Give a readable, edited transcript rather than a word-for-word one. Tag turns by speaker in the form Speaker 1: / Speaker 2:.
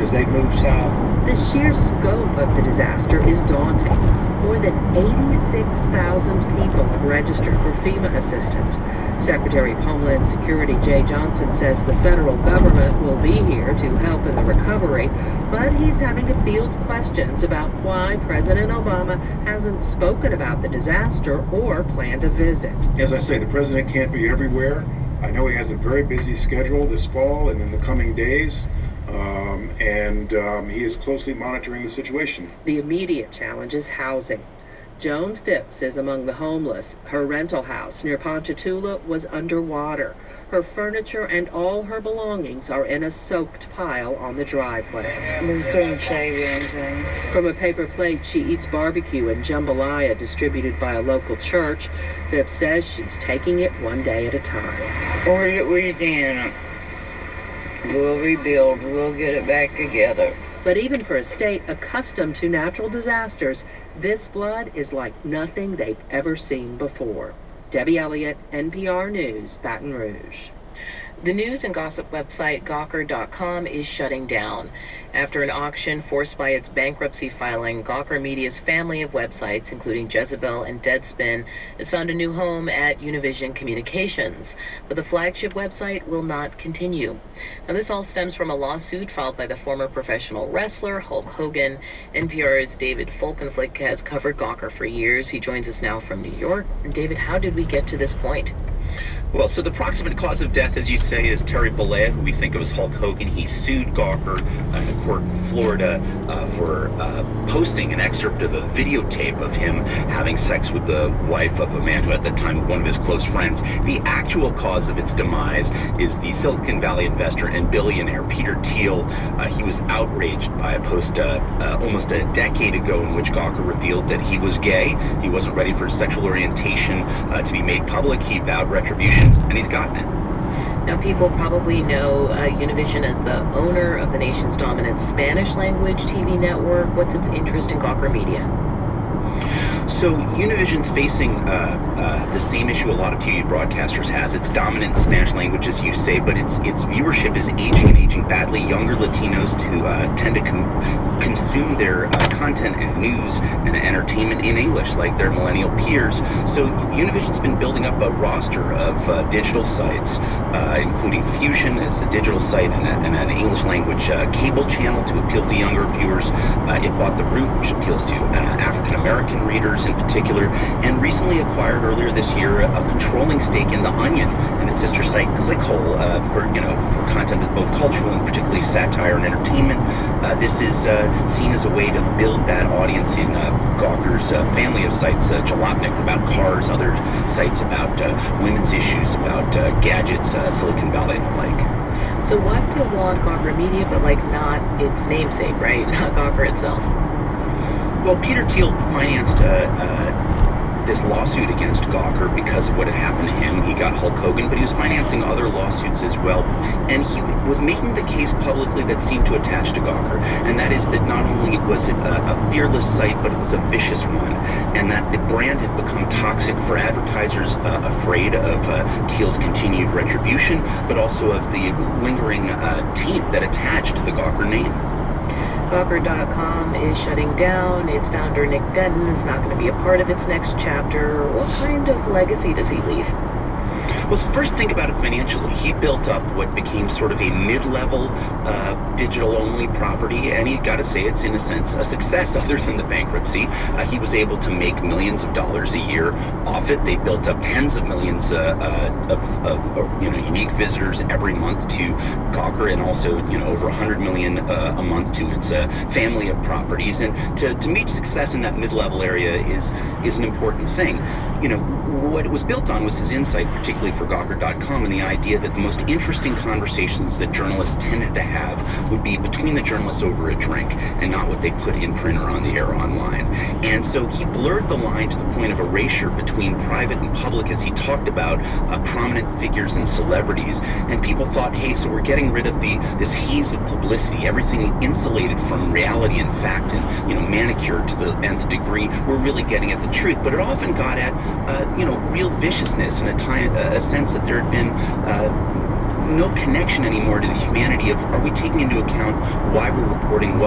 Speaker 1: as they move south.
Speaker 2: The sheer scope of the disaster is daunting. More than 86,000 people have registered for FEMA assistance. Secretary of Homeland Security Jay Johnson says the federal government will be here to help in the recovery, but he's having to field questions about why President Obama hasn't spoken about the disaster or planned a visit.
Speaker 3: As I say, the president can't be everywhere. I know he has a very busy schedule this fall and in the coming days. He is closely monitoring the situation.
Speaker 2: The immediate challenge is housing. Joan Phipps is among the homeless. Her rental house near Ponchatoula was underwater. Her furniture and all her belongings are in a soaked pile on the driveway.
Speaker 4: We couldn't save anything.
Speaker 2: From a paper plate, she eats barbecue and jambalaya distributed by a local church. Phipps says she's taking it one day at a time.
Speaker 4: We're at Louisiana. We'll rebuild. We'll get it back together.
Speaker 2: But even for a state accustomed to natural disasters, this flood is like nothing they've ever seen before. Debbie Elliott, NPR News, Baton Rouge.
Speaker 5: The news and gossip website Gawker.com is shutting down. After an auction forced by its bankruptcy filing, Gawker Media's family of websites, including Jezebel and Deadspin, has found a new home at Univision Communications. But the flagship website will not continue. Now, this all stems from a lawsuit filed by the former professional wrestler Hulk Hogan. NPR's David Folkenflik has covered Gawker for years. He joins us now from New York. And David, how did we get to this point?
Speaker 6: Well, so the proximate cause of death, as you say, is Terry Bollea, who we think of as Hulk Hogan. He sued Gawker in a court in Florida for posting an excerpt of a videotape of him having sex with the wife of a man who at that time was one of his close friends. The actual cause of its demise is the Silicon Valley investor and billionaire Peter Thiel. He was outraged by a post almost a decade ago in which Gawker revealed that he was gay. He wasn't ready for his sexual orientation to be made public. He vowed retribution, and he's gotten it.
Speaker 5: Now, people probably know Univision as the owner of the nation's dominant Spanish language TV network. What's its interest in Gawker Media?
Speaker 6: So Univision's facing the same issue a lot of TV broadcasters has. It's dominant in Spanish language, as you say, but its viewership is aging and aging badly. Younger Latinos tend to consume their content and news and entertainment in English, like their millennial peers. So Univision's been building up a roster of digital sites, including Fusion as a digital site and an English language cable channel to appeal to younger viewers. It bought The Root, which appeals to African American readers in particular, and recently acquired earlier this year a controlling stake in The Onion and its sister site Clickhole for content that's both cultural and particularly satire and entertainment. This is seen as a way to build that audience in Gawker's family of sites, Jalopnik about cars, other sites about women's issues, about gadgets, Silicon Valley and the like.
Speaker 5: So why would people want Gawker Media, but not its namesake, right? Not Gawker itself?
Speaker 6: Well, Peter Thiel financed this lawsuit against Gawker because of what had happened to him. He got Hulk Hogan, but he was financing other lawsuits as well. And he was making the case publicly that seemed to attach to Gawker, and that is that not only was it a fearless site, but it was a vicious one, and that the brand had become toxic for advertisers afraid of Thiel's continued retribution, but also of the lingering taint that attached to the Gawker name.
Speaker 5: Gawker.com is shutting down. Its founder, Nick Denton, is not going to be a part of its next chapter. What kind of legacy does he leave?
Speaker 6: Well, first think about it financially. He built up what became sort of a mid-level digital-only property, and you got to say it's, in a sense, a success other than the bankruptcy. He was able to make millions of dollars a year off it. They built up tens of millions of unique visitors every month to Gawker, and also over 100 million a month to its family of properties. And to meet success in that mid-level area is an important thing. What it was built on was his insight, particularly for Gawker.com, and the idea that the most interesting conversations that journalists tended to have would be between the journalists over a drink and not what they put in print or on the air or online. And so he blurred the line to the point of erasure between private and public as he talked about prominent figures and celebrities. And people thought, hey, so we're getting rid of this haze of publicity, everything insulated from reality and fact and manicured to the nth degree. We're really getting at the truth. But it often got at real viciousness and a sense that there had been no connection anymore to the humanity of, are we taking into account why we're reporting what